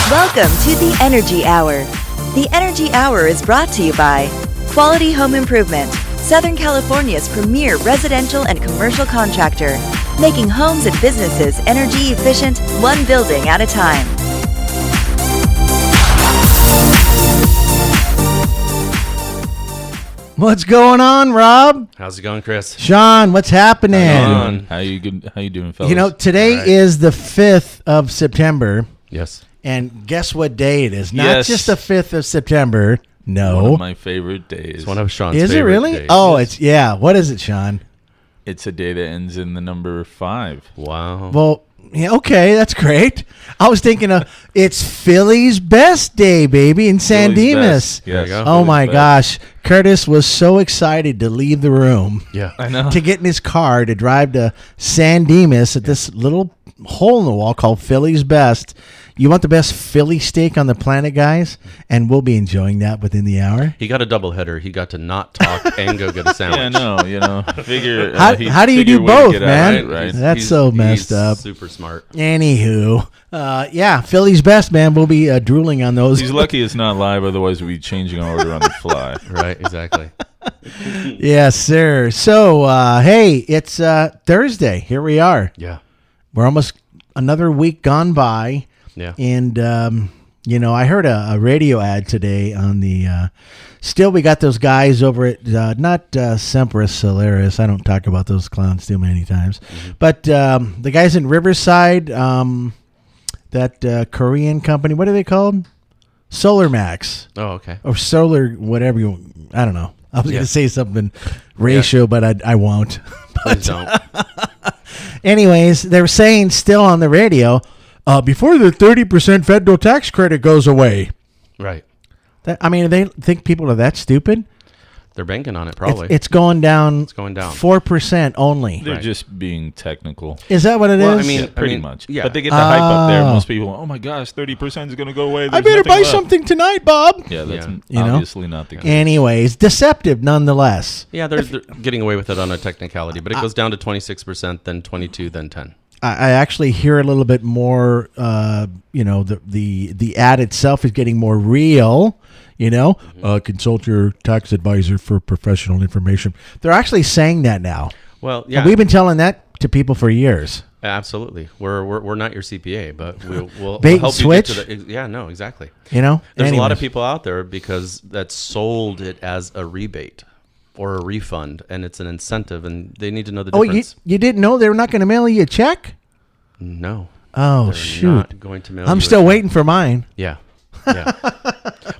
Welcome to the Energy Hour. The Energy Hour is brought to you by Quality Home Improvement, Southern California's premier residential and commercial contractor, making homes and businesses energy efficient, one building at a time. What's going on, Rob? How's it going, Chris? Sean, what's happening? How you doing, fellas? You know, today is the 5th of September. Yes. And guess what day it is? Not Yes. just the 5th of September. No. One of my favorite days. It's one of Sean's Is it favorite really? days. Oh, it's What is it, Sean? It's a day that ends in the number 5. Wow. Well, yeah, okay, that's great. I was thinking it's Philly's best day, baby, in San Philly's Dimas. best. There you Yes. go. Oh Philly's my best. gosh. Curtis was so excited to leave the room. Yeah. I know. To get in his car to drive to San Dimas at this little hole in the wall called Philly's Best. You want the best Philly steak on the planet, guys? And we'll be enjoying that within the hour. He got a double header. He got to not talk and go get a sandwich. Yeah, no, figure. How do you do both, man? Right. That's so messed he's up. Super smart. Anywho, Philly's Best, man. We'll be drooling on those. He's lucky it's not live, otherwise we'd be changing our order on the fly. Right, exactly. Yes, sir. So, hey, it's Thursday. Here we are. Yeah. We're almost another week gone by. Yeah. And, I heard a radio ad today on the, still we got those guys over at, not Semperis Solaris. I don't talk about those clowns too many times. Mm-hmm. But the guys in Riverside, that Korean company, what are they called? Solar Max. Oh, okay. Or Solar, whatever I don't know. I was going to say something ratio, Yeah. but I won't. Please don't. Anyways, they were saying still on the radio, before the 30% federal tax credit goes away. Right. They think people are that stupid? They're banking on it, probably. It's going down. It's going down. 4% only. They're Right. just being technical. Is that what it is? Well, I mean, Pretty much. yeah. But they get the hype up there. Oh. Most people, oh my gosh, 30% is going to go away. I There's better nothing buy left. something tonight, Bob. Yeah, that's Yeah. obviously not the case. Anyways, deceptive nonetheless. Yeah, they're getting away with it on a technicality, but it goes down to 26%, then 22, then 10. I actually hear a little bit more, the ad itself is getting more real, consult your tax advisor for professional information. They're actually saying that now. Well, yeah. And we've been telling that to people for years. Absolutely. We're not your CPA, but we'll Bait and help switch? you get to the. Yeah, no, exactly. There's There's a lot of people out there because that sold it as a rebate or a refund, and it's an incentive, and they need to know the Oh, difference. you didn't know they were not going to mail you a check? No. Oh, They're shoot. not going to mail I'm you still a check. waiting for mine. Yeah. Yeah.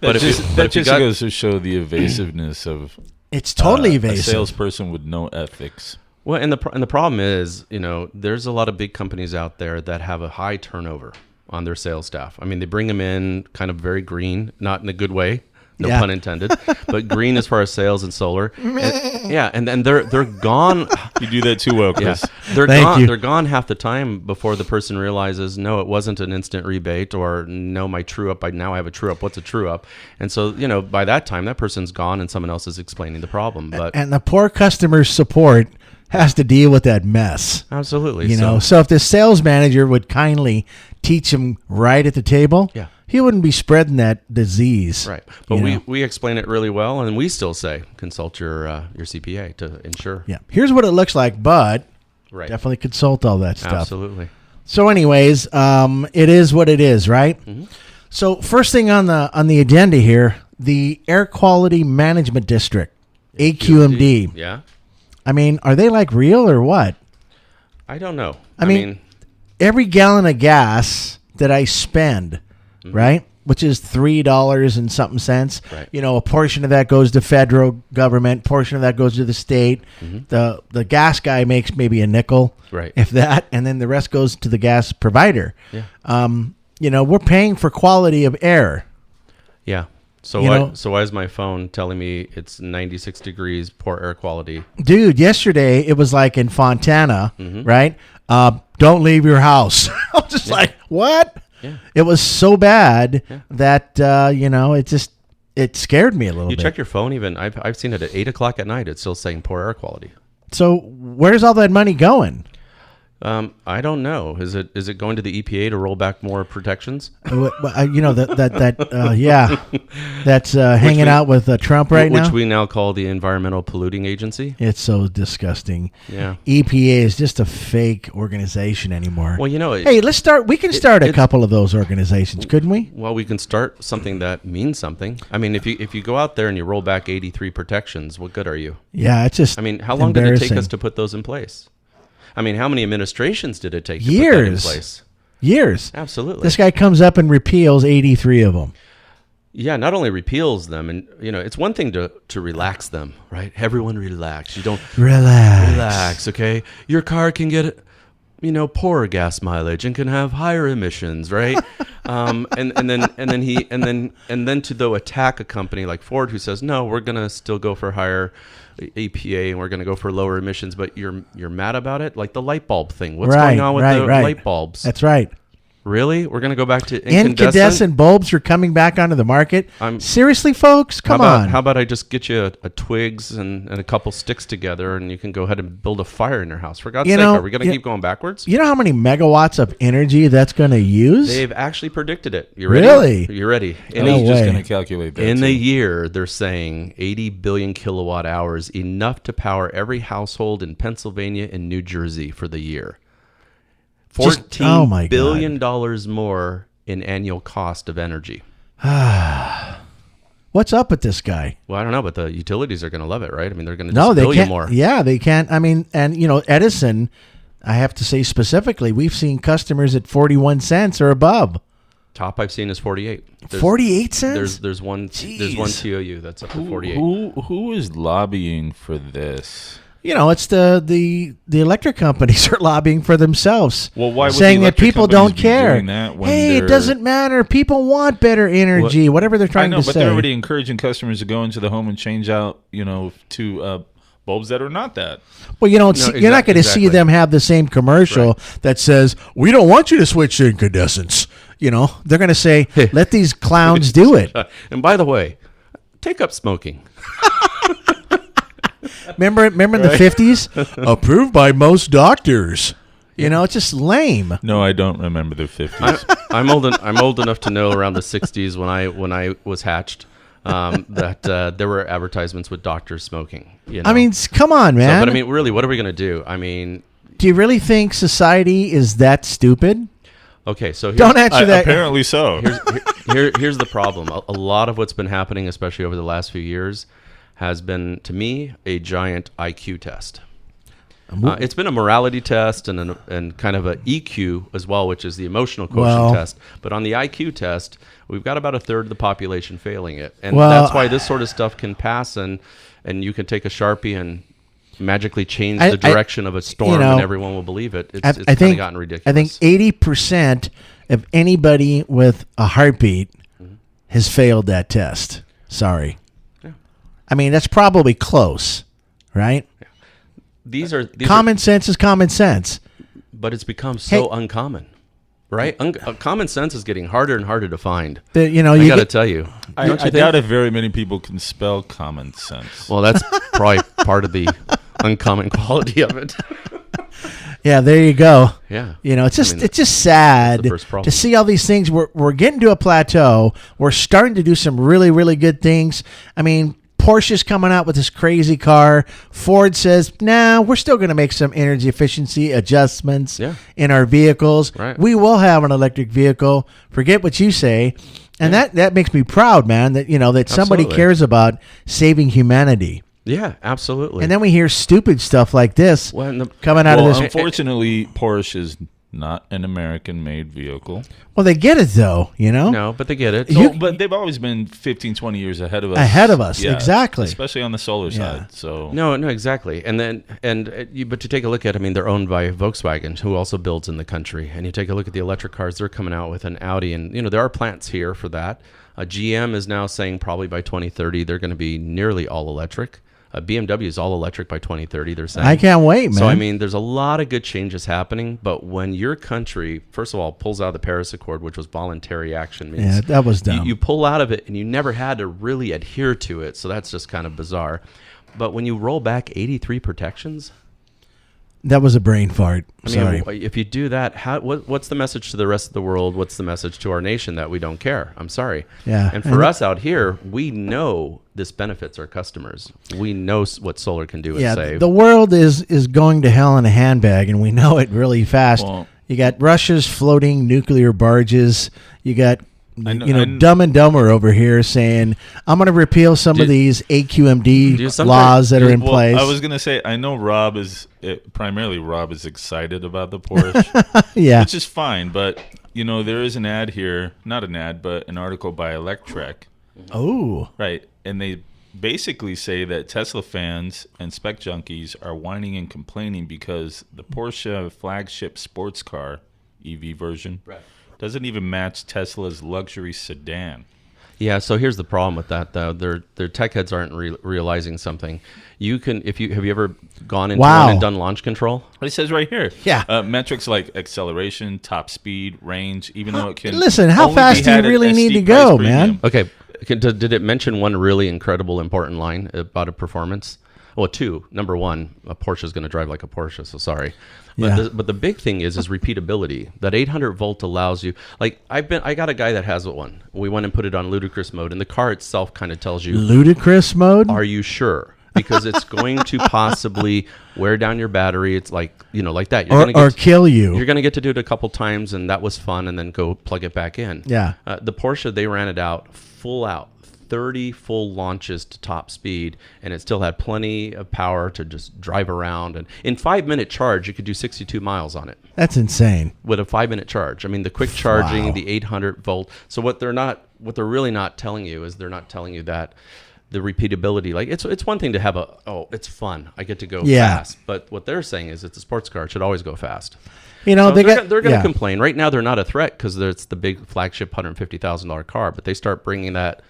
But if you- that but if you just got- goes to show the evasiveness of It's totally a evasive. salesperson with no ethics. Well, and the problem is, there's a lot of big companies out there that have a high turnover on their sales staff. I mean, they bring them in kind of very green, not in a good way, no Yeah. pun intended, but green as far as sales and solar. And then they're gone. You do that too well, Yeah, Chris. they're Thank gone. you. They're gone half the time before the person realizes, no, it wasn't an instant rebate, or no, my true up. Now I have a true up. What's a true up? And so, by that time, that person's gone, and someone else is explaining the problem. But And the poor customer support has to deal with that mess. absolutely, So if the sales manager would kindly teach him right at the table, Yeah. he wouldn't be spreading that disease. Right, but you know? we explain it really well, and we still say consult your CPA to ensure. Yeah. Here's what it looks like, but Right, definitely consult all that stuff. absolutely. So, anyways, it is what it is, right? Mm-hmm. So, first thing on the agenda here, the Air Quality Management District, AQMD. Yeah, I mean, are they like real or what? I don't know. I mean, every gallon of gas that I spend, right, which is $3 and something cents. Right. A portion of that goes to federal government, portion of that goes to the state. The gas guy makes maybe a nickel, Right. if that, and then the rest goes to the gas provider. Yeah. We're paying for quality of air. yeah. So why is my phone telling me it's 96 degrees, poor air quality? Dude, yesterday it was like in Fontana, Mm-hmm. right? Don't leave your house. I was just like, what? Yeah. It was so bad that it scared me a little You bit. check your phone. Even I've seen it at 8:00 at night. It's still saying poor air quality. So where's all that money going? I don't know. Is it going to the EPA to roll back more protections? Yeah, that's hanging out with Trump right now. Which we now call the Environmental Polluting Agency. It's so disgusting. Yeah. EPA is just a fake organization anymore. Well, hey, let's start. We can start a couple of those organizations, couldn't we? Well, we can start something that means something. I mean, if you go out there and you roll back 83 protections, what good are you? Yeah, it's just. I mean, how long did it take us to put those in place? I mean, how many administrations did it take to put that in place? Years. Absolutely. This guy comes up and repeals 83 of them. Yeah, not only repeals them, and it's one thing to relax them, right? Everyone relax. You don't relax, okay? Your car can get poorer gas mileage and can have higher emissions, right? and then to though attack a company like Ford who says, no, we're gonna still go for higher EPA and we're gonna go for lower emissions, but you're mad about it, like the light bulb thing. What's going on with the light bulbs? That's right. Really? We're going to go back to incandescent bulbs are coming back onto the market. Seriously, folks, come on. How about I just get you a twigs and a couple sticks together, and you can go ahead and build a fire in your house? For God's sake, are we going to keep going backwards? You know how many megawatts of energy that's going to use? They've actually predicted it. You ready? Really? You're ready. I was just going to calculate that. In a year, they're saying 80 billion kilowatt hours, enough to power every household in Pennsylvania and New Jersey for the year. $14 billion more in annual cost of energy. What's up with this guy? Well, I don't know, but the utilities are going to love it, right? I mean, they're going to bill you more. Yeah, they can't. I mean, and Edison, I have to say specifically, we've seen customers at 41 cents or above. Top I've seen is 48. 48 cents? There's one TOU that's up to 48. Who is lobbying for this? It's the electric companies are lobbying for themselves. Well, why would saying that people don't care? Hey, it doesn't matter. People want better energy. Whatever they're trying to say. But they're already encouraging customers to go into the home and change out, to bulbs that are not that. Well, you're not going to see them have the same commercial that says, "We don't want you to switch to incandescents." They're going to say, "Let these clowns do it." And by the way, take up smoking. Remember in the 50s? Approved by most doctors. It's just lame. No, I don't remember the 50s. I'm old enough to know around the 60s when I was hatched that there were advertisements with doctors smoking. I mean, come on, man. But I mean, really, what are we going to do? I mean, do you really think society is that stupid? Okay, so don't answer that. Apparently so. Here's the problem. A lot of what's been happening, especially over the last few years, has been, to me, a giant IQ test. It's been a morality test and kind of an EQ as well, which is the emotional quotient test. But on the IQ test, we've got about a third of the population failing it. And that's why this sort of stuff can pass, and you can take a Sharpie and magically change the direction of a storm and everyone will believe it. It's kind of gotten ridiculous. I think 80% of anybody with a heartbeat has failed that test. Sorry. I mean, that's probably close, right? Yeah. These are common sense is common sense, but it's become so uncommon, right? Common sense is getting harder and harder to find. I got to tell you, I doubt if very many people can spell common sense. Well, that's probably part of the uncommon quality of it. Yeah, there you go. Yeah, it's just sad to see all these things. We're getting to a plateau. We're starting to do some really, really good things. I mean, Porsche's coming out with this crazy car. Ford says, we're still going to make some energy efficiency adjustments in our vehicles. Right. We will have an electric vehicle. Forget what you say. And that makes me proud, man, that somebody cares about saving humanity. Yeah, absolutely. And then we hear stupid stuff like this coming out of this. Unfortunately, Porsche is not an American-made vehicle. Well, they get it, though, No, but they get it. But they've always been 15, 20 years ahead of us. Yeah, exactly. Especially on the solar side. So No, exactly. But to take a look at, they're owned by Volkswagen, who also builds in the country. And you take a look at the electric cars, they're coming out with an Audi. And, there are plants here for that. GM is now saying probably by 2030, they're going to be nearly all electric. BMW is all electric by 2030, they're saying. I can't wait, man. So, there's a lot of good changes happening, but when your country, first of all, pulls out of the Paris Accord, which was voluntary action, means that was dumb. You pull out of it, and you never had to really adhere to it, so that's just kind of bizarre. But when you roll back 83 protections, That was a brain fart. I Sorry. mean, if you do that, what's the message to the rest of the world? What's the message to our nation that we don't care? I'm sorry. Yeah. And for us out here, we know this benefits our customers. We know what solar can do and save. The world is going to hell in a handbag, and we know it really fast. Well, you got Russia's floating nuclear barges. You got know Dumb and Dumber over here saying, I'm going to repeal some of these AQMD laws that are in place. I was going to say, I know primarily Rob is excited about the Porsche, yeah, which is fine. But, there is an ad here, not an ad, but an article by Electrek. Oh. Right. And they basically say that Tesla fans and spec junkies are whining and complaining because the Porsche flagship sports car, EV version, doesn't even match Tesla's luxury sedan. Yeah, so here's the problem with that, though. Their tech heads aren't realizing something. You can, have you ever gone into one and done launch control? It says right here. Yeah. Metrics like acceleration, top speed, range, even though it can. Listen, how fast do you really need to go, man? Okay, did it mention one really incredible, important line about a performance? Well, two. Number one, a Porsche is going to drive like a Porsche, so sorry. But the big thing is repeatability. That 800 volt allows you. Like I got a guy that has one. We went and put it on ludicrous mode, and the car itself kind of tells you ludicrous mode. Are you sure? Because it's going to possibly wear down your battery. It's like like that. Or kill you. You're going to get to do it a couple times, and that was fun, and then go plug it back in. Yeah. The Porsche, they ran it out full out. 30 full launches to top speed, and it still had plenty of power to just drive around. And in 5-minute charge, you could do 62 miles on it. That's insane. With a 5-minute charge. I mean, the quick charging, the 800 volt. So what they're really not telling you is they're not telling you that the repeatability. Like it's one thing to have it's fun. I get to go fast. But what they're saying is it's a sports car. It should always go fast. So they're going to complain. Right now, they're not a threat because it's the big flagship $150,000 car. But they start bringing that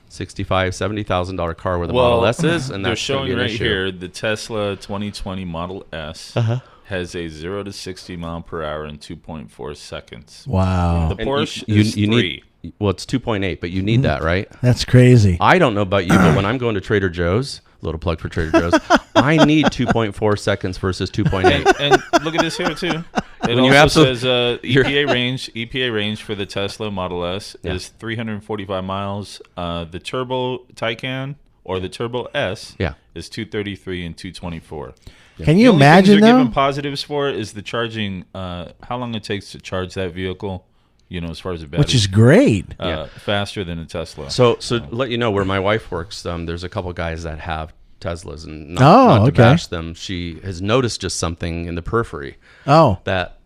$65,000, $70,000 car where the Model S is, and they're showing right here the Tesla 2020 Model S has a 0 to 60 mile per hour in 2.4 seconds. Wow. The Porsche is 3. It's 2.8, but you need that, right? That's crazy. I don't know about you, but when I'm going to Trader Joe's, little plug for Trader Joe's, I need 2.4 seconds versus 2.8. And look at this here too. It also says EPA range for the Tesla Model S is 345 miles. The Turbo Taycan or the Turbo S is 233 and 224. Can you imagine, they're giving positives for is the charging, how long it takes to charge that vehicle, as far as the battery. Which is great. Faster than a Tesla. So let you know where my wife works, there's a couple guys that have Teslas, and not to bash them, she has noticed just something in the periphery. Oh. That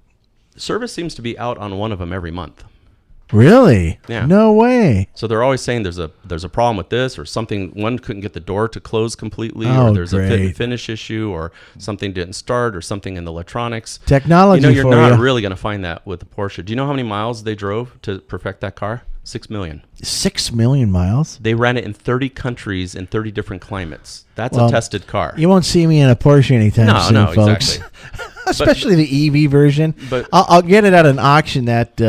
service seems to be out on one of them every month. Really? Yeah. No way. So they're always saying there's a problem with this or something. One couldn't get the door to close completely, or there's a fit and finish issue, or something didn't start, or something in the electronics. Technology. You're not really going to find that with the Porsche. Do you know how many miles they drove to perfect that car? 6 million. 6 million miles? They ran it in 30 countries in 30 different climates. That's a tested car. You won't see me in a Porsche anytime soon, folks. Exactly. Especially the EV version. But I'll get it at an auction that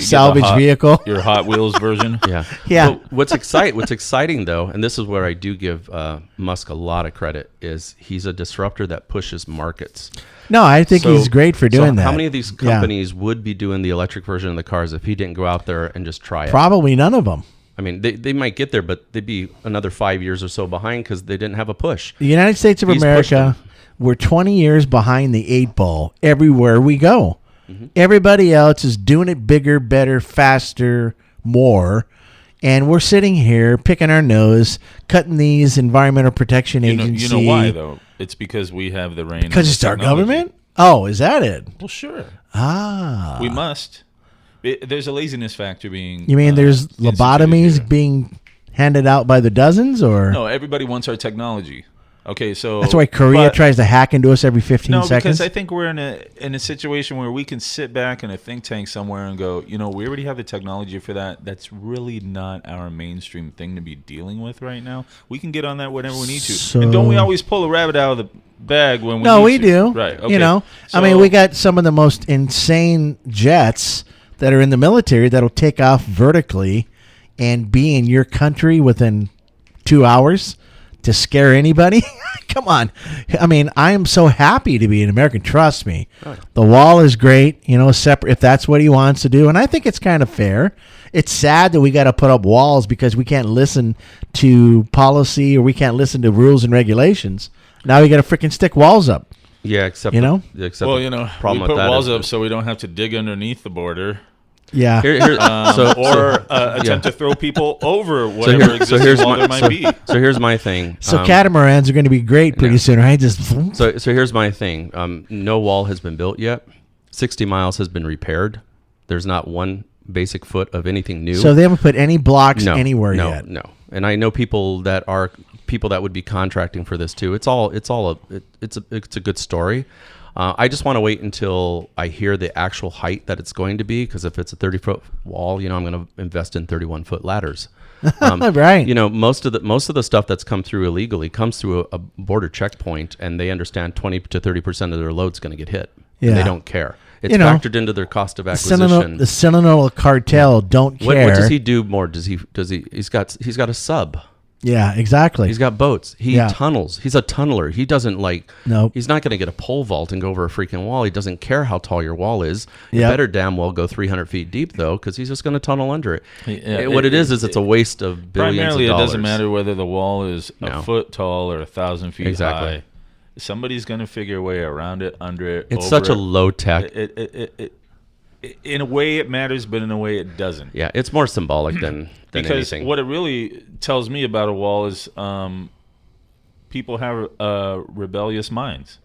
salvage vehicle. Your Hot Wheels version. Yeah. But what's exciting though, and this is where I do give Musk a lot of credit, is he's a disruptor that pushes markets. No, I think he's great for doing that. How many of these companies would be doing the electric version of the cars if he didn't go out there and just try it? Probably none of them. I mean, they might get there, but they'd be another 5 years or so behind because they didn't have a push. The United States of America, we're 20 years behind the 8 ball everywhere we go. Mm-hmm. Everybody else is doing it bigger, better, faster, more. And we're sitting here picking our nose, cutting these environmental protection agencies. You know why, though? It's because we have the reign. Because it's our government? Oh, is that it? Well, sure. Ah. We must. There's a laziness factor being... You mean there's lobotomies being handed out by the dozens, or... No, everybody wants our technology. Okay, so... That's why Korea tries to hack into us every 15 seconds? No, because I think we're in a situation where we can sit back in a think tank somewhere and go, we already have the technology for that. That's really not our mainstream thing to be dealing with right now. We can get on that whenever we need to. And don't we always pull a rabbit out of the bag when we need to? No, we do. Right, okay. I mean, we got some of the most insane jets that are in the military that'll take off vertically and be in your country within 2 hours. to scare anybody. Come on. I mean, I am so happy to be an American. Trust me. Oh, yeah. The wall is great, separate if that's what he wants to do. And I think it's kind of fair. It's sad that we got to put up walls because we can't listen to policy or we can't listen to rules and regulations. Now we got to freaking stick walls up. Yeah, except You know? except Well, the problem we put with that walls is- up so we don't have to dig underneath the border. Yeah. Attempt to throw people over whatever existing wall there might be. So here's my thing. So catamarans are going to be great pretty soon, right? Just So here's my thing. No wall has been built yet. 60 miles has been repaired. There's not one basic foot of anything new. So they haven't put any blocks anywhere no, yet. No. And I know people that would be contracting for this too. It's a good story. I just want to wait until I hear the actual height that it's going to be, because if it's a 30-foot wall, I'm going to invest in 31-foot ladders. Right. Most of the stuff that's come through illegally comes through a border checkpoint, and they understand 20 to 30% of their load's going to get hit. Yeah. And they don't care. It's factored into their cost of acquisition. The Sinaloa cartel don't care. What does he do more? He's got a sub. Yeah, exactly. He's got boats. He tunnels. He's a tunneler. He doesn't Nope. He's not going to get a pole vault and go over a freaking wall. He doesn't care how tall your wall is. You Yep. better damn well go 300 feet deep, though, because he's just going to tunnel under it. Yeah, What it is it's a waste of billions Primarily, of dollars. it doesn't matter whether the wall is No. a foot tall or 1,000 feet Exactly. high. Somebody's going to figure a way around it, under it. It's over such a it. low tech. In a way, it matters, but in a way, it doesn't. Yeah, it's more symbolic than Because anything. what it really tells me about a wall is people have rebellious minds.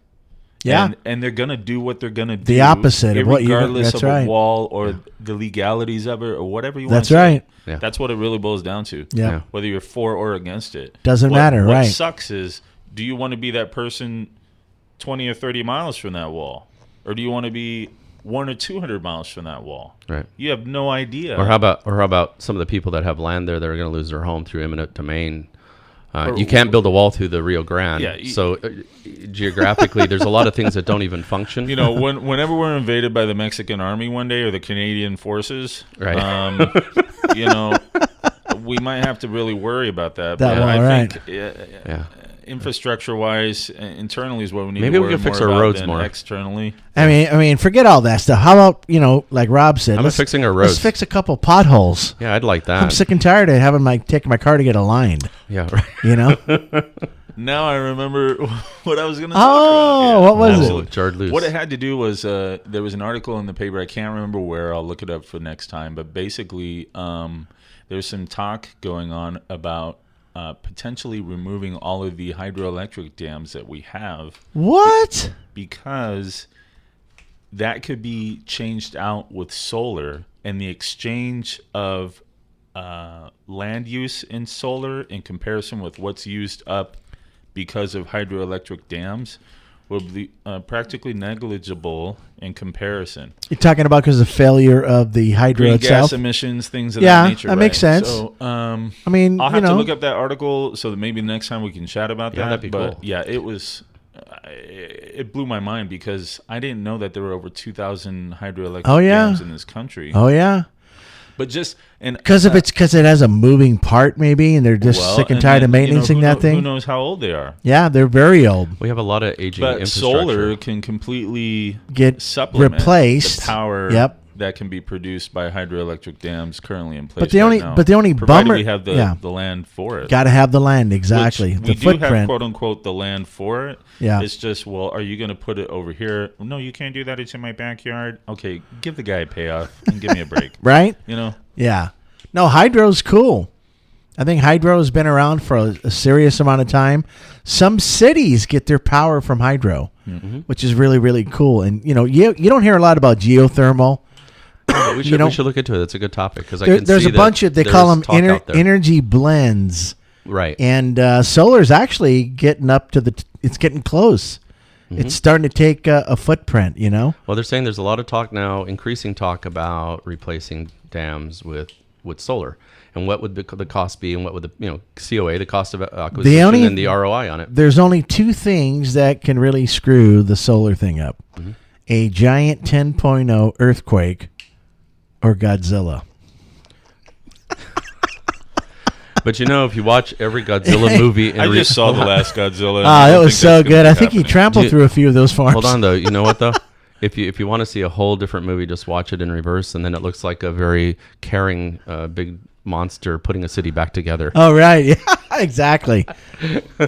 Yeah. And they're going to do what they're going to do. The opposite of what you- regardless that's of right. a wall or the legalities of it or whatever you want That's to say. right. Yeah. That's what it really boils down to. Yeah. Yeah. Whether you're for or against it. Doesn't matter, what right. What sucks is, do you want to be that person 20 or 30 miles from that wall? Or do you want to be 100 or 200 miles from that wall? Right. You have no idea. Or how about some of the people that have land there that are going to lose their home through eminent domain? You can't build a wall through the Rio Grande. Yeah, so geographically, there's a lot of things that don't even function. Whenever we're invaded by the Mexican army one day or the Canadian forces, Right. we might have to really worry about that. That But one, I right. think Yeah. infrastructure-wise, internally is what we need Maybe to we worry can fix more our about roads than more. externally. I mean, forget all that stuff. How about, like Rob said, How about fixing our Let's roads? fix a couple potholes. Yeah, I'd like I'm that. sick and tired of having taking my car to get aligned. Yeah, right. Now I remember what I was going to Oh, talk about. what was it? absolutely. Jarred loose. What it had to do was there was an article in the paper. I can't remember where. I'll look it up for next time. But basically, there's some talk going on about potentially removing all of the hydroelectric dams that we have, What? because that could be changed out with solar, and the exchange of land use in solar in comparison with what's used up because of hydroelectric dams will be practically negligible in comparison. You're talking about because of failure of the hydro Green itself? gas emissions, things of Yeah, that nature. that makes sense. So, I mean, I'll have to look up that article so that maybe next time we can chat about Yeah, that. that'd be but cool. yeah, it was. It blew my mind because I didn't know that there were over 2,000 hydroelectric Oh, yeah. dams in this country. Oh, yeah. But just Because it has a moving part, maybe, and they're just sick and tired of maintaining that Who thing. knows how old they are? Yeah, they're very old. We have a lot of aging But infrastructure. solar can completely Get supplement replaced. the power Yep. that can be produced by hydroelectric dams currently in place. But the right only- now, but the only provided bummer- we have yeah. the land for it. Got to have the land, exactly. Which The we do have, footprint. quote unquote, the land for it. Yeah. It's just, well, are you going to put it over here? No, you can't do that. It's in my backyard. Okay, give the guy a payoff and give me a break. Right? Yeah. No, hydro's cool. I think hydro has been around for a serious amount of time. Some cities get their power from hydro, which is really, really cool. And, you don't hear a lot about geothermal. we should look into it. It's a good topic because There's a bunch of, they call them energy blends. Right. And solar's actually getting up to it's getting close. It's starting to take a footprint, Well, they're saying there's a lot of talk now, increasing talk about replacing dams with solar, and what would the cost be, and what would the COA, the cost of acquisition, and the ROI on it. There's only two things that can really screw the solar thing up: a giant 10.0 earthquake or Godzilla. But if you watch every Godzilla movie, I just saw the last Godzilla. It was so good. I think he trampled through a few of those farms. Hold on, though. You know what, though? If you want to see a whole different movie, just watch it in reverse, and then it looks like a very caring big monster putting a city back together. Oh, right. Yeah, exactly.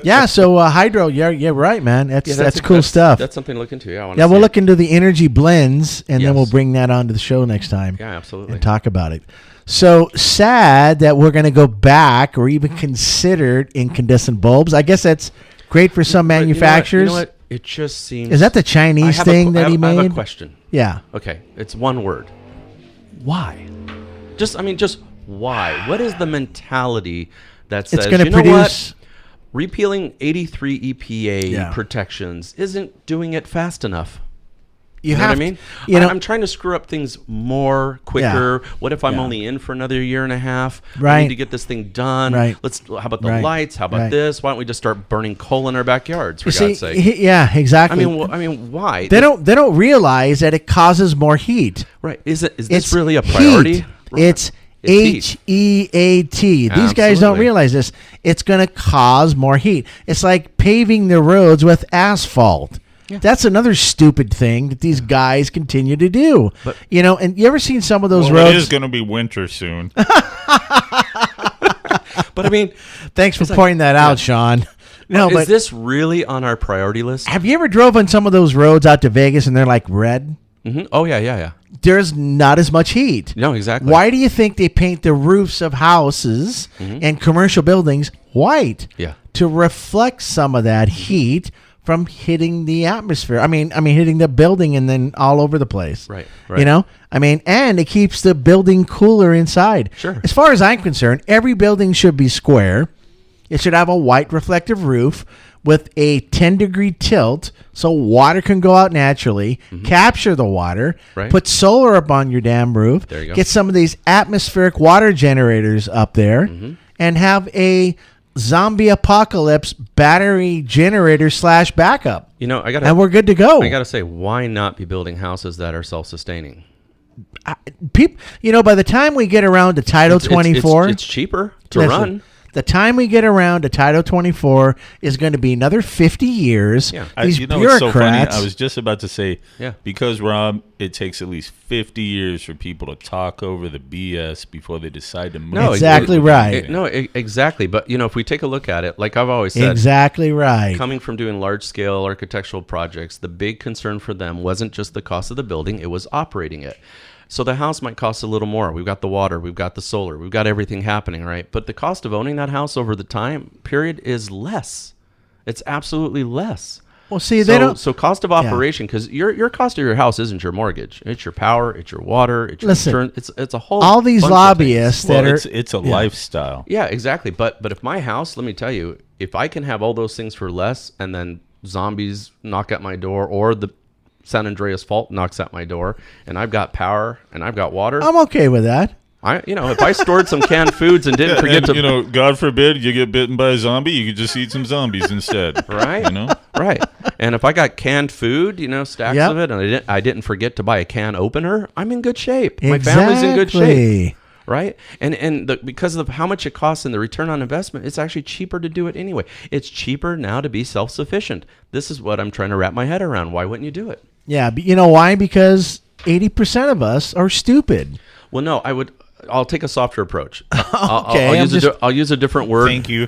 Yeah, so hydro, you're right, man. That's cool stuff. That's something to look into. Yeah, we'll look into the energy blends, and then we'll bring that onto the show next time. Yeah, absolutely. And talk about it. So sad that we're going to go back or even considered incandescent bulbs. I guess that's great for some manufacturers. You know what? It just seems... Is that the Chinese thing that he made? I have a question. Yeah. Okay, it's one word. Why? Just why? What is the mentality that says, it's going to produce... what? Repealing 83 EPA protections isn't doing it fast enough. You know what I mean? I'm trying to screw up things quicker. Yeah. What if I'm only in for another year and a half? Right. I need to get this thing done. Right. How about the lights? How about this? Why don't we just start burning coal in our backyards, for God's sake? Yeah, exactly. I mean, why? They don't realize that it causes more heat. Right. Is this really a priority? Right. It's HEAT. These guys don't realize this. It's going to cause more heat. It's like paving the roads with asphalt. Yeah. That's another stupid thing that these guys continue to do. But, and you ever seen some of those roads? It is going to be winter soon. But I mean, thanks for pointing that out, Sean. No, is this really on our priority list? Have you ever drove on some of those roads out to Vegas and they're like red? Mm-hmm. Oh, yeah. There's not as much heat. No, exactly. Why do you think they paint the roofs of houses and commercial buildings white? Yeah. To reflect some of that heat from hitting the atmosphere. I mean, hitting the building and then all over the place. Right. And it keeps the building cooler inside. Sure. As far as I'm concerned, every building should be square. It should have a white reflective roof with a 10-degree tilt so water can go out naturally, capture the water, put solar up on your damn roof, there you go. Get some of these atmospheric water generators up there, and have a zombie apocalypse battery generator / backup. And we're good to go. I got to say, why not be building houses that are self-sustaining? By the time we get around to Title 24... It's cheaper to run. The time we get around to Title 24 is going to be another 50 years. Yeah. These bureaucrats... It's so funny. I was just about to say, because, Rob, it takes at least 50 years for people to talk over the BS before they decide to move. No, exactly right. Exactly. But, if we take a look at it, like I've always said... Exactly right. Coming from doing large-scale architectural projects, the big concern for them wasn't just the cost of the building, it was operating it. So the house might cost a little more. We've got the water, we've got the solar, we've got everything happening, right? But the cost of owning that house over the time period is less. It's absolutely less. Well, see, they don't... So cost of operation, because your cost of your house isn't your mortgage. It's your power, it's your water, it's your insurance. It's a whole all these lobbyists that are... It's a lifestyle. Yeah, exactly. But if my house, let me tell you, if I can have all those things for less and then zombies knock at my door or the San Andreas fault knocks at my door, and I've got power and I've got water. I'm okay with that. If I stored some canned foods and didn't forget to, God forbid you get bitten by a zombie, you could just eat some zombies instead, right? Right. And if I got canned food, stacks of it, and I didn't forget to buy a can opener, I'm in good shape. My family's in good shape. Right? And because of how much it costs and the return on investment, it's actually cheaper to do it anyway. It's cheaper now to be self-sufficient. This is what I'm trying to wrap my head around. Why wouldn't you do it? Yeah, but you know why? Because 80% of us are stupid. Well, no, I'll take a softer approach. Okay, I'll use a different word. Thank you.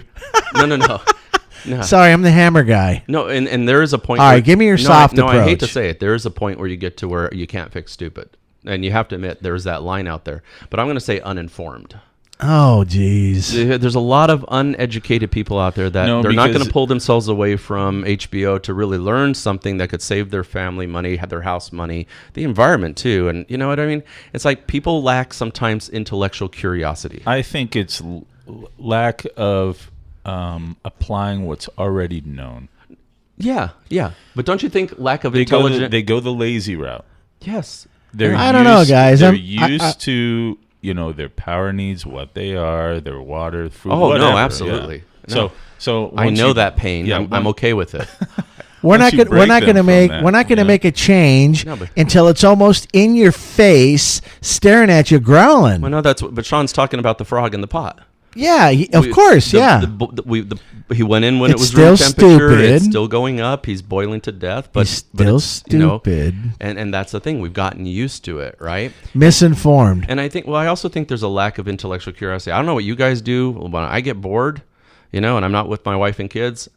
No. Sorry, I'm the hammer guy. No, and there is a point. All right, give me your soft approach. No, I hate to say it. There is a point where you get to where you can't fix stupid. And you have to admit, there's that line out there. But I'm going to say uninformed. Oh, geez. There's a lot of uneducated people out there that they're not going to pull themselves away from HBO to really learn something that could save their family money, have their house money, the environment too. And you know what I mean? It's like people lack sometimes intellectual curiosity. I think it's lack of applying what's already known. Yeah. But don't you think lack of intelligence? They go the lazy route. Yes. I don't know, guys. They're used to... their power needs, what they are, their water, food, whatever. No, absolutely. Yeah. No. So I know that pain. Yeah, I'm okay with it. We're not going to make a change until it's almost in your face, staring at you, growling. Well, no, but Sean's talking about the frog in the pot. Yeah, of course, yeah. He went in when It's it was still room temperature. stupid. It's still going up. He's boiling to death. But He's still it's, stupid. And that's the thing. We've gotten used to it, right? Misinformed. And I also think there's a lack of intellectual curiosity. I don't know what you guys do. When I get bored, and I'm not with my wife and kids,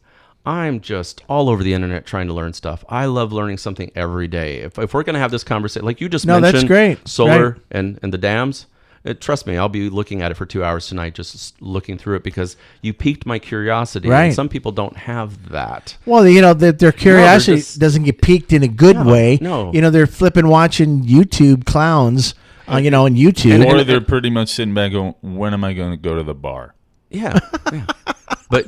I'm just all over the internet trying to learn stuff. I love learning something every day. If we're going to have this conversation, like you just mentioned, that's great. solar Right. and the dams, trust me, I'll be looking at it for 2 hours tonight, just looking through it because you piqued my curiosity. Right. And some people don't have that. Well, their curiosity doesn't get piqued in a good way. No. They're flipping watching YouTube clowns, on YouTube. Or they're pretty much sitting back going, when am I going to go to the bar? Yeah. But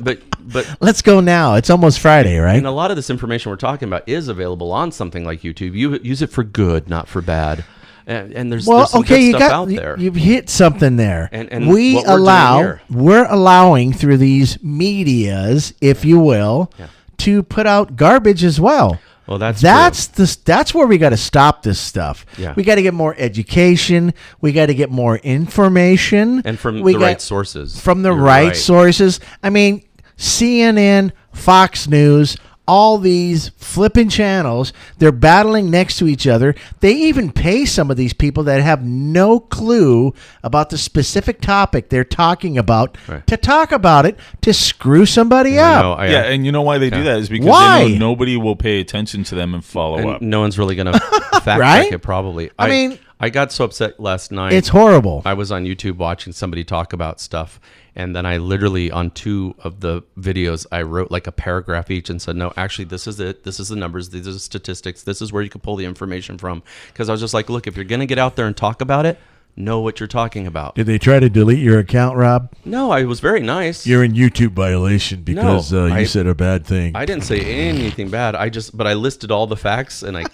Let's go now. It's almost Friday, right? and a lot of this information we're talking about is available on something like YouTube. You use it for good, not for bad. And there's some good stuff out there. You've hit something there. And what we're doing here. We're allowing through these medias, if you will, to put out garbage as well. Well, that's where we got to stop this stuff. Yeah. We got to get more education. We got to get more information, and from the right sources. From the You're right sources. I mean, CNN, Fox News, all these flipping channels, they're battling next to each other. They even pay some of these people that have no clue about the specific topic they're talking about to talk about it, to screw somebody up. And you know why they do that is because Why? they know nobody will pay attention to them and follow up. No one's really going to fact check it, probably. I mean, I got so upset last night. It's horrible. I was on YouTube watching somebody talk about stuff, and then I literally, on 2 of the videos, I wrote like a paragraph each and said, no, actually, this is it. This is the numbers. These are the statistics. This is where you can pull the information from. Because I was just like, look, if you're going to get out there and talk about it, know what you're talking about. Did they try to delete your account, Rob? No, I was very nice. You're in YouTube violation because you said a bad thing. I didn't say anything bad. But I listed all the facts, and I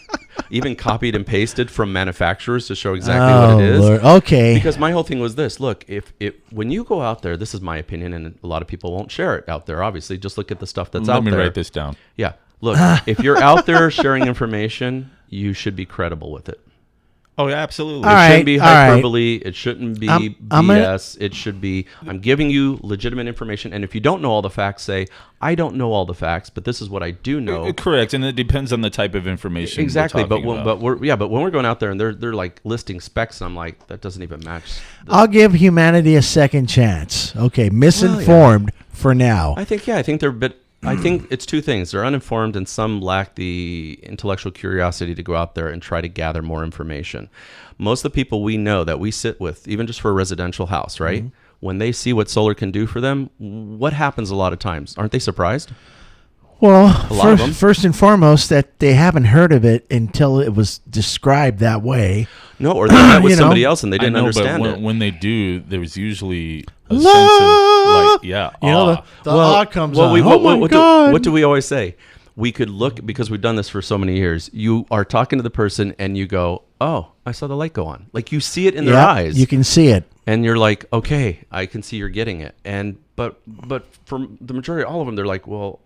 even copied and pasted from manufacturers to show exactly what it is. Lord. Okay. Because my whole thing was this. Look, when you go out there, this is my opinion, and a lot of people won't share it out there, obviously. Just look at the stuff that's out there. Let me write this down. Yeah. Look, if you're out there sharing information, you should be credible with it. Oh, yeah, absolutely. It shouldn't be hyperbole. It shouldn't be BS. It should be, I'm giving you legitimate information. And if you don't know all the facts, say, I don't know all the facts, but this is what I do know. Correct. And it depends on the type of information. Exactly. But when we're going out there and they're like listing specs, and I'm like, that doesn't even match. I'll give humanity a second chance. Okay. Misinformed for now. I think they're a bit. I think it's 2 things. They're uninformed, and some lack the intellectual curiosity to go out there and try to gather more information. Most of the people we know that we sit with, even just for a residential house, right? Mm-hmm. When they see what solar can do for them, what happens a lot of times? Aren't they surprised? Well, first and foremost, that they haven't heard of it until it was described that way. No, or they met with somebody else and they didn't understand but it. When they do, there's usually a sense of the awe comes on. What do we always say? We could look, because we've done this for so many years. You are talking to the person and you go, "Oh, I saw the light go on." Like you see it in their eyes. You can see it, and you're like, "Okay, I can see you're getting it." And but for the majority, all of them, they're like, "Well,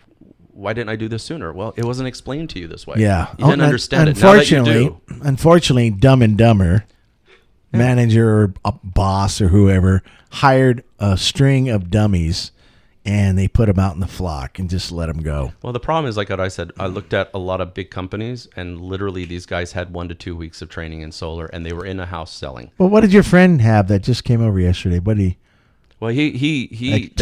why didn't I do this sooner?" Well, it wasn't explained to you this way. Yeah, you didn't understand it. Now that you do. Unfortunately, Dumb and Dumber manager or a boss or whoever hired a string of dummies, and they put them out in the flock and just let them go. Well, the problem is, like what I said, I looked at a lot of big companies, and literally these guys had 1 to 2 weeks of training in solar, and they were in a house selling. Well, what did your friend have that just came over yesterday? What did he? Well, he like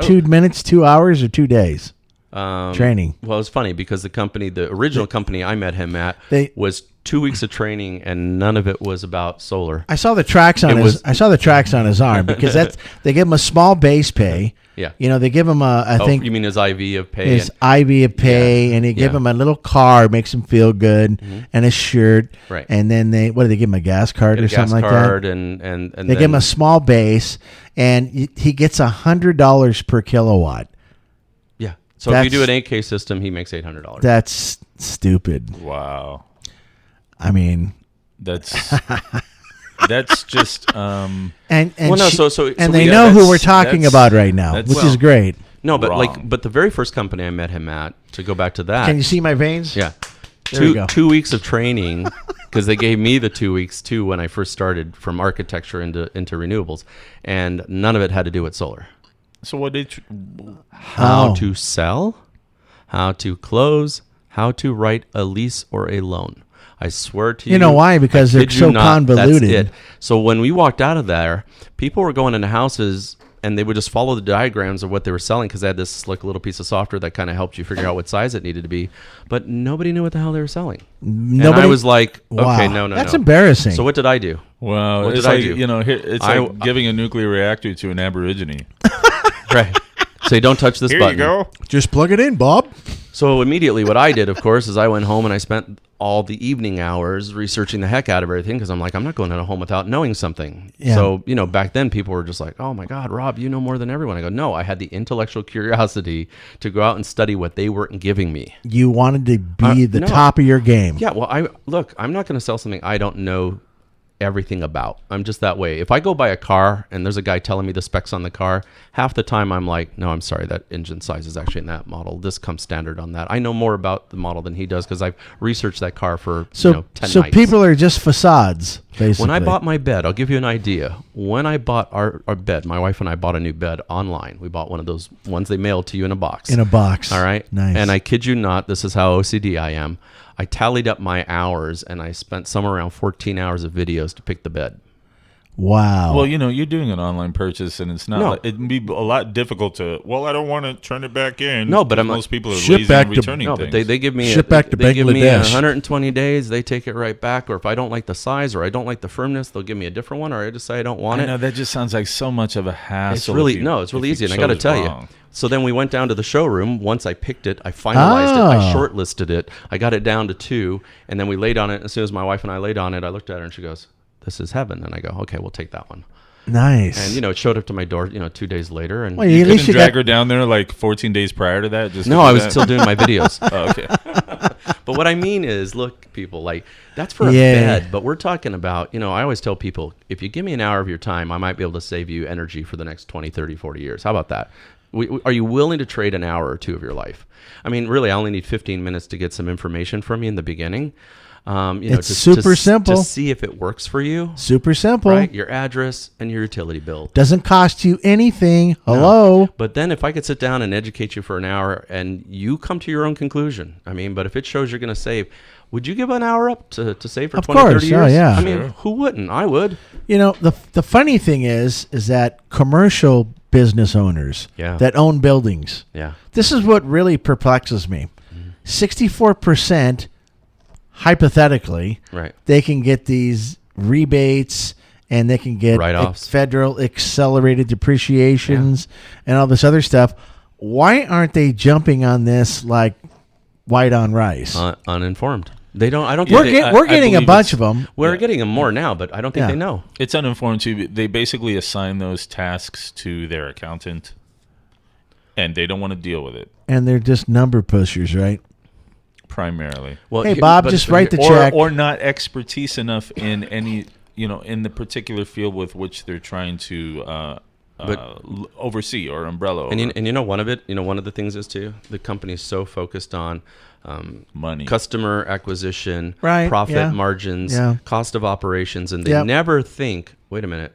2 minutes, 2 hours, or 2 days training. Well, it's funny because the original company I met him at, was 2 weeks of training, and none of it was about solar. I saw the tracks on his arm because they give him a small base pay. Yeah. They give him I think you mean his IV of pay? His IV of pay, and they give him a little car, makes him feel good, and a shirt. Right. And then they give him a gas card or something like that? A gas card, and they give him a small base, and he gets $100 per kilowatt. Yeah. So if you do an 8K system, he makes $800. That's stupid. Wow. I mean, that's just and they know who we're talking about right now, which is great. No, but but the very first company I met him at, to go back to that. Can you see my veins? Yeah. There you go. 2 weeks of training, because they gave me the 2 weeks too when I first started from architecture into renewables, and none of it had to do with solar. So what did How to sell, how to close, how to write a lease or a loan. I swear to you. You know why? Because they're so convoluted. That's it. So when we walked out of there, people were going into houses and they would just follow the diagrams of what they were selling because they had this like little piece of software that kind of helped you figure out what size it needed to be. But nobody knew what the hell they were selling. And I was like, okay, no. That's embarrassing. So what did I do? Well, what it's did I like, do? you know, it's like giving a nuclear reactor to an Aborigine. Right. Say, don't touch this button. Here you go. Just plug it in, Bob. So immediately what I did, of course, is I went home and I spent all the evening hours researching the heck out of everything because I'm like, I'm not going to home without knowing something. Yeah. So, you know, back then people were just like, oh my God, Rob, you know more than everyone. I go, no, I had the intellectual curiosity to go out and study what they weren't giving me. You wanted to be the no. top of your game. Yeah, well, I'm not going to sell something I don't know everything about. I'm just that way. If I go buy a car and there's a guy telling me the specs on the car, half the time I'm like, no, I'm sorry, that engine size is actually in that model. This comes standard on that. I know more about the model than he does because I've researched that car for 10 nights. So people are just facades, basically. When I bought my bed, I'll give you an idea. When I bought our bed, my wife and I bought a new bed online. We bought one of those ones they mail to you in a box. In a box. All right. Nice. And I kid you not, this is how OCD I am. I tallied up my hours and I spent somewhere around 14 hours of videos to pick the bed. Wow. Well, you know, you're doing an online purchase, and it's not. No. It'd be a lot difficult to. Well, I don't want to turn it back in. No, but most people are ship lazy back in to- returning No, things. but they give me Ship back to they give me Bangladesh. 120 days. They take it right back. Or if I don't like the size or I don't like the firmness, they'll give me a different one. Or I just say I don't want I it. know that just sounds like so much of a hassle. It's really it's really easy, and I got to tell you. So then we went down to the showroom. Once I picked it, I finalized it. I shortlisted it. I got it down to 2, and then we laid on it. As soon as my wife and I laid on it, I looked at her and she goes, "This is heaven." And I go, "Okay, we'll take that one." Nice. And it showed up to my door, 2 days later. And Well, You at least couldn't you drag got- her down there like 14 days prior to that. Just to no, do I was that? still doing my videos. Oh, okay. But what I mean is, look, people, like, that's for a Yeah. bed. But we're talking about, I always tell people, if you give me an hour of your time, I might be able to save you energy for the next 20, 30, 40 years. How about that? Are you willing to trade an hour or 2 of your life? I mean, really, I only need 15 minutes to get some information from you in the beginning. It's super simple. To see if it works for you. Super simple. Right? Your address and your utility bill. Doesn't cost you anything. Hello. But then if I could sit down and educate you for an hour and you come to your own conclusion, but if it shows you're going to save, would you give an hour up to save for Of 20, 30 course. years? Oh, yeah. I mean, who wouldn't? I would. The funny thing is that commercial business owners Yeah. that own buildings, Yeah. this is what really perplexes me. 64%, hypothetically, Right. they can get these rebates and they can get Write-offs. federal accelerated depreciations and all this other stuff. Why aren't they jumping on this like white on rice? Uninformed. They don't. I don't think We're getting a believe bunch it's- of them. we're getting them more now, but I don't think Yeah. they know. It's uninformed too. They basically assign those tasks to their accountant, and they don't want to deal with it And they're just number pushers, right? primarily. Well, Hey, Bob, just write the check. Or not expertise enough in any, in the particular field with which they're trying to oversee or umbrella. And over. one of one of the things is too, the company's so focused on Money. customer acquisition, Right, profit yeah. margins, Yeah. cost of operations, and they Yep. never think, wait a minute,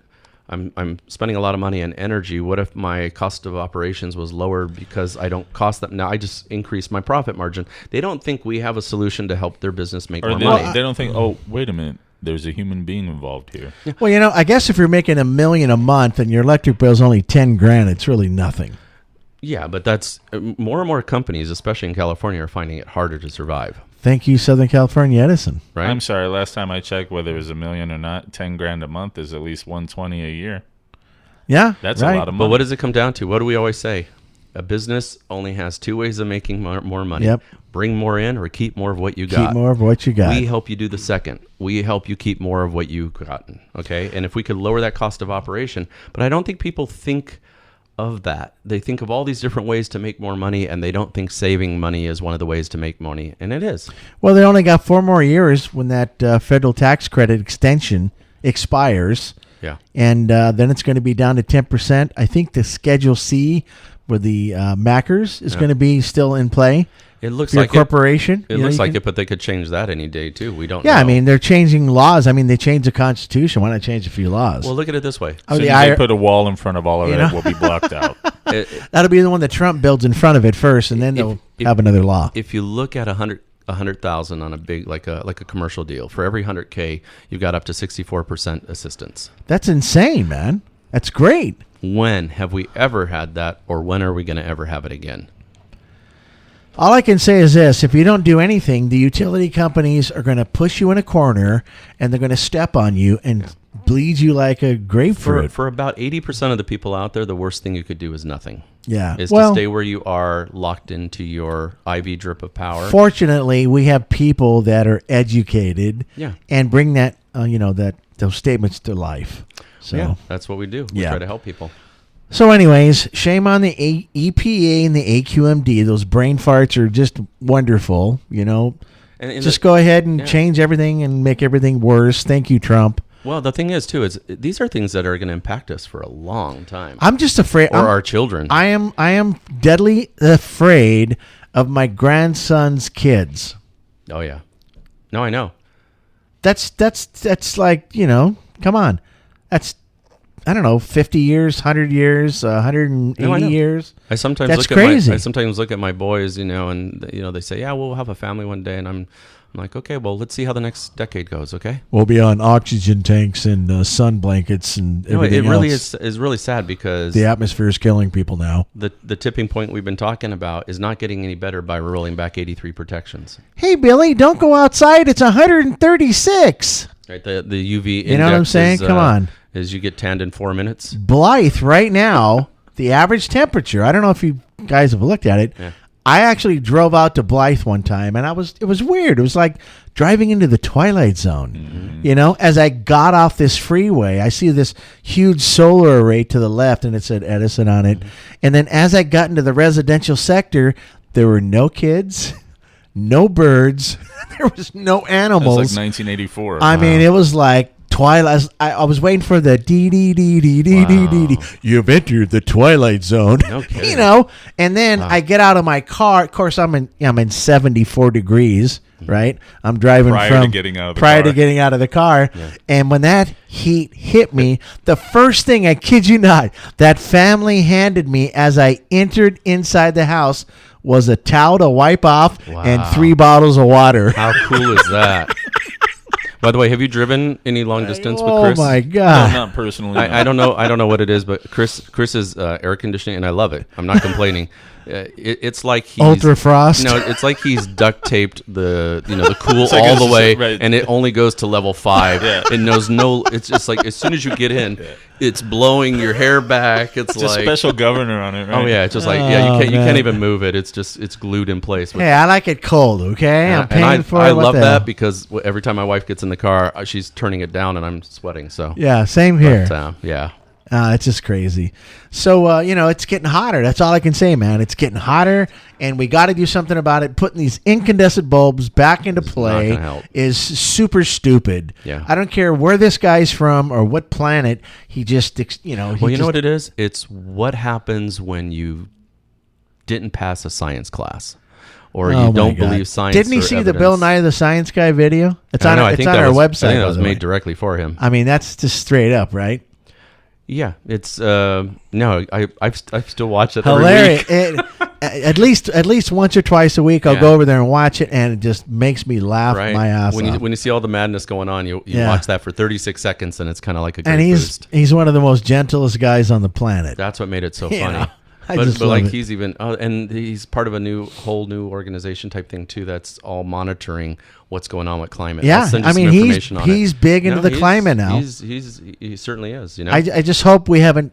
I'm spending a lot of money on energy. What if my cost of operations was lower because I don't cost them? Now I just increase my profit margin. They don't think we have a solution to help their business make or more they, money. they don't think, oh, wait a minute, there's a human being involved here. Well, I guess if you're making $1 million a month and your electric bill is only $10,000, it's really nothing. Yeah, but that's more and more companies, especially in California, are finding it harder to survive. Thank you, Southern California Edison. Right? I'm sorry, last time I checked, whether it was $1 million or not, $10,000 a month is at least $120 a year. Yeah, That's right. a lot of money. But what does it come down to? What do we always say? A business only has 2 ways of making more money. Yep. Bring more in or keep more of what you got. Keep more of what you got. We help you do the second. We help you keep more of what you've gotten. Okay? And if we could lower that cost of operation, but I don't think people think of that. They think of all these different ways to make more money, and they don't think saving money is one of the ways to make money. And it is. Well, they only got 4 more years when that federal tax credit extension expires. Yeah. And then it's going to be down to 10%. I think the Schedule C with the Mackers is going to be still in play. It looks If you're like a corporation. It looks like it, but they could change that any day too. We don't. Yeah, know. I mean, they're changing laws. I mean, they changed the Constitution. Why not change a few laws? Well, look at it this way. As soon as they put a wall in front of all of it, will be blocked out. That'll be the one that Trump builds in front of it first, and then they'll have another law. If you look at 100,000 on a big like a commercial deal, for every 100K, you've got up to 64% assistance. That's insane, man. That's great. When have we ever had that, or when are we going to ever have it again? All I can say is this: if you don't do anything, the utility companies are going to push you in a corner, and they're going to step on you and bleed you like a grapefruit. For about 80% of the people out there, the worst thing you could do is nothing. Yeah, is to stay where you are, locked into your IV drip of power. Fortunately, we have people that are educated, and bring that those statements to life. So yeah, that's what we do. We try to help people. So anyways, shame on the EPA and the AQMD. Those brain farts are just wonderful, And just go ahead and change everything and make everything worse. Thank you, Trump. Well, the thing is, too, is these are things that are going to impact us for a long time. I'm just afraid. Our children. I am deadly afraid of my grandson's kids. Oh, yeah. No, I know. That's like, come on. That's, I don't know, 50 years, 100 years, 180 years. I sometimes That's look crazy. I sometimes look at my boys, and they say, "Yeah, we'll have a family one day," and I'm like, "Okay, well, let's see how the next decade goes." Okay, we'll be on oxygen tanks and sun blankets and everything. It really else. is really sad because the atmosphere is killing people now. The tipping point we've been talking about is not getting any better by rolling back 83 protections. Hey, Billy, don't go outside. It's 136. Right, the UV index. You know what I'm saying? Come on. Is you get tanned in 4 minutes. Blythe right now, the average temperature. I don't know if you guys have looked at it. Yeah. I actually drove out to Blythe one time, and it was weird. It was like driving into the Twilight Zone. Mm-hmm. As I got off this freeway, I see this huge solar array to the left, and it said Edison on it. Mm-hmm. And then as I got into the residential sector, there were no kids, no birds, there was no animals. It was like 1984. I mean, it was like Twilight. I was waiting for the dee. You've entered the Twilight Zone. Okay. And then I get out of my car. Of course, I'm in 74 degrees. Right, I'm driving prior to getting out of the car. Yeah. And when that heat hit me, the first thing, I kid you not, that family handed me as I entered inside the house was a towel to wipe off and 3 bottles of water. How cool is that? By the way, have you driven any long distance with Chris? Oh my God! No, not personally. I don't know. I don't know what it is, but Chris is air conditioning, and I love it. I'm not complaining. It's like he's Ultra Frost. No, it's like he's duct taped the cool all the way, and it only goes to level 5. Yeah. It knows no. It's just like as soon as you get in, it's blowing your hair back. It's like a special governor on it, right? Oh yeah, it's just like you can't even move it. It's glued in place. Hey, I like it cold. Okay, I'm paying for it. I love that because every time my wife gets in the car, she's turning it down, and I'm sweating. So yeah, same here. But, yeah. It's just crazy. So, it's getting hotter. That's all I can say, man. It's getting hotter, and we got to do something about it. Putting these incandescent bulbs back into play is super stupid. Yeah. I don't care where this guy's from or what planet. He just, know what it is? It's what happens when you didn't pass a science class. Or you don't believe science. Didn't he see evidence. the Bill Nye the Science Guy video? It's on our website. I think that was made directly for him. I mean, that's just straight up, right? Yeah, it's no. I've still watched it. Hilarious. At least once or twice a week, I'll go over there and watch it, and it just makes me laugh my ass off. When you see all the madness going on, you watch that for 36 seconds, and it's kind of like a great boost. He's one of the most gentlest guys on the planet. That's what made it so funny. But like he's even and he's part of a whole new organization type thing too. That's all monitoring what's going on with climate. Yeah, I mean he's big into the climate now. He certainly is. I just hope we haven't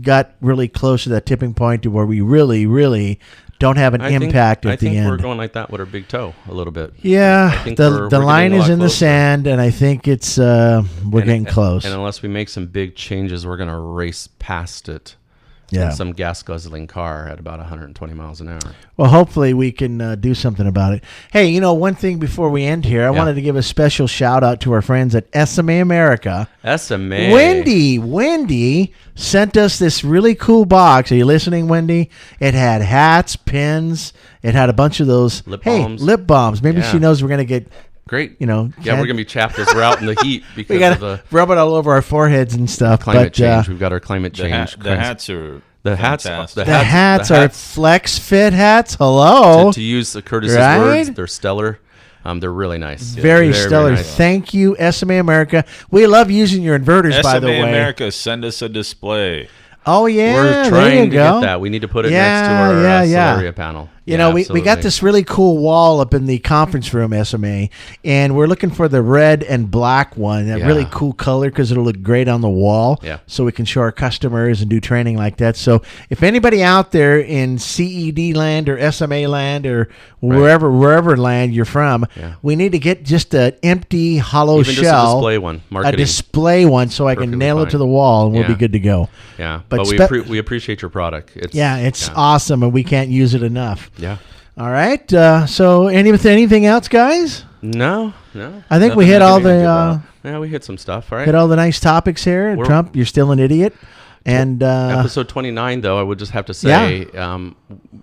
got really close to that tipping point to where we really, really don't have an impact at the end. I think we're going like that with our big toe a little bit. Yeah, the line is in the sand, and I think it's we're getting close. And unless we make some big changes, we're going to race past it. Yeah. than some gas guzzling car at about 120 miles an hour. Well, hopefully we can do something about it. Hey, one thing before we end here, I wanted to give a special shout out to our friends at SMA America. SMA. Wendy sent us this really cool box. Are you listening, Wendy? It had hats, pins. It had a bunch of those lip balms. Lip balms. Maybe she knows we're going to get great. Yeah, we're going to be chapped as we're out in the heat because we got of the rub it all over our foreheads and stuff. climate change. We've got our climate change. The hats are the hats. fantastic. The hats are flex fit hats. Hello. To use the Curtis's Right? words, they're stellar. They're really nice. Very stellar. Very nice. Thank you, SMA America. We love using your inverters, by the way. SMA America, send us a display. Oh, yeah. We're trying to get that. We need to put it next to our Solaria panel. We got this really cool wall up in the conference room, SMA, and we're looking for the red and black one, that really cool color, because it'll look great on the wall. Yeah. So we can show our customers and do training like that. So if anybody out there in CED land or SMA land or wherever land you're from, we need to get just an empty hollow Even shell. Just a display one. Marketing. A display one, so I can nail it to the wall, and we'll be good to go. Yeah, but we appreciate your product. It's awesome, and we can't use it enough. Yeah. All right. So anything else, guys? No. I think we hit all the. We hit some stuff. All right. Hit all the nice topics here. Trump, you're still an idiot. And episode 29, though, I would just have to say,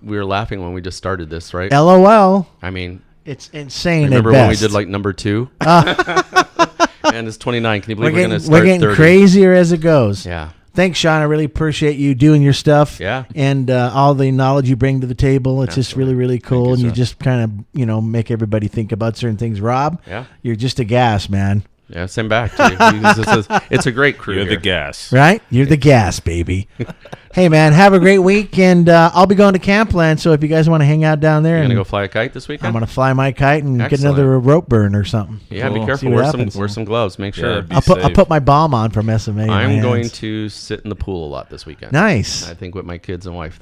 we were laughing when we just started this, right? LOL. I mean, it's insane. Remember when we did like number 2? And it's 29. Can you believe we're going to start? We're getting 30? Crazier as it goes. Yeah. Thanks, Sean. I really appreciate you doing your stuff. Yeah. And all the knowledge you bring to the table. It's just really, really cool. And you just kind of, make everybody think about certain things. Rob, you're just a gas, man. Yeah, same back to you. It's a great crew. You're here. the gas. Right? You're the gas, baby. Hey, man, have a great week. And I'll be going to Campland. So if you guys want to hang out down there. You're going to go fly a kite this weekend? I'm going to fly my kite and get another rope burn or something. Yeah, cool. Be careful. Wear some gloves. Make sure. I'll put my bomb on from SMA. I'm going to sit in the pool a lot this weekend. Nice. I think with my kids and wife.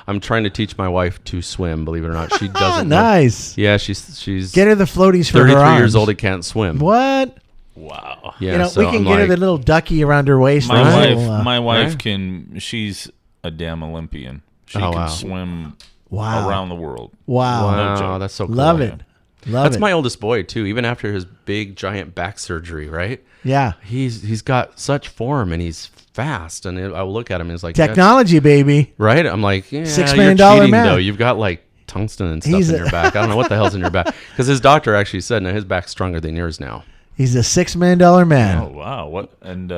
I'm trying to teach my wife to swim, believe it or not. She doesn't. Nice. Yeah, she's get her the floaties for her 33 years old and can't swim. What? Wow. Yeah, we can get her the little ducky around her waist. My wife can. She's a damn Olympian. She can swim around the world. Wow. No, that's so cool. Love it. That's my oldest boy too. Even after his big giant back surgery, right? Yeah. He's got such form and he's fast. And I look at him and he's like technology, baby. Right? I'm like, $6 million man. Though you've got like tungsten and stuff in your back. I don't know what the hell's in your back, because his doctor actually said, no, his back's stronger than yours now. He's a $6 million man. Oh wow! What and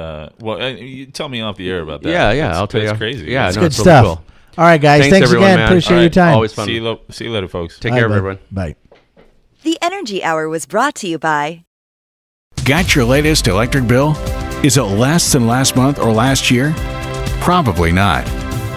you tell me off the air about that. Yeah, I'll tell you. That's crazy. Yeah, it's no, good it's stuff. Really cool. All right, guys. Thanks everyone, again. man. Appreciate your time. Always fun. See you later, folks. Take care, everyone. Bye. The Energy Hour was brought to you by. Got your latest electric bill? Is it less than last month or last year? Probably not.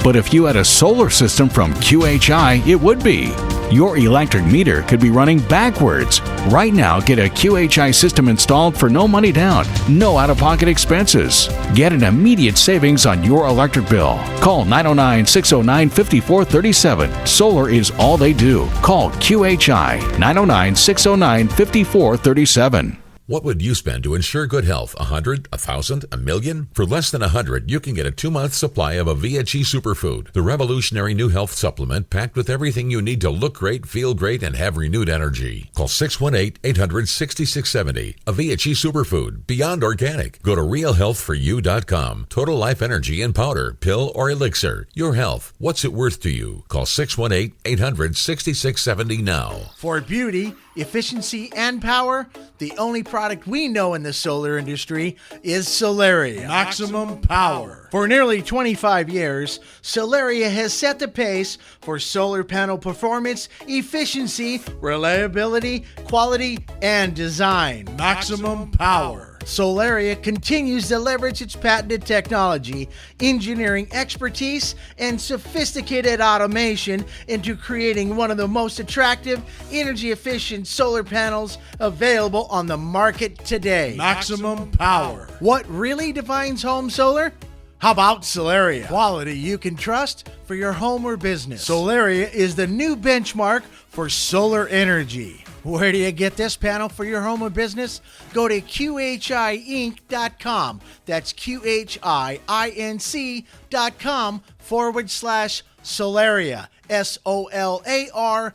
But if you had a solar system from QHI, it would be. Your electric meter could be running backwards. Right now, get a QHI system installed for no money down, no out-of-pocket expenses. Get an immediate savings on your electric bill. Call 909-609-5437. Solar is all they do. Call QHI 909-609-5437. What would you spend to ensure good health? $100, $1,000, $1 million? For less than $100, you can get a 2-month supply of a VHE Superfood, the revolutionary new health supplement packed with everything you need to look great, feel great, and have renewed energy. Call 618-800-6670. A VHE Superfood, beyond organic. Go to realhealthforyou.com. Total Life Energy in powder, pill, or elixir. Your health. What's it worth to you? Call 618-800-6670 now. For beauty, efficiency, and power, the only product we know in the solar industry is Solaria. Maximum power. For nearly 25 years, Solaria has set the pace for solar panel performance, efficiency, reliability, quality, and design. Maximum power. Solaria continues to leverage its patented technology, engineering expertise, and sophisticated automation into creating one of the most attractive, energy-efficient solar panels available on the market today. Maximum power. What really defines home solar? How about Solaria? Quality you can trust for your home or business. Solaria is the new benchmark for solar energy. Where do you get this panel for your home or business? Go to QHIinc.com. That's QHIINC.com/Solaria. SOLARIA.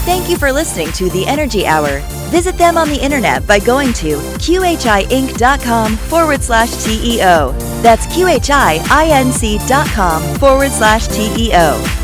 Thank you for listening to The Energy Hour. Visit them on the internet by going to QHIinc.com/TEO. That's QHIINC.com/TEO.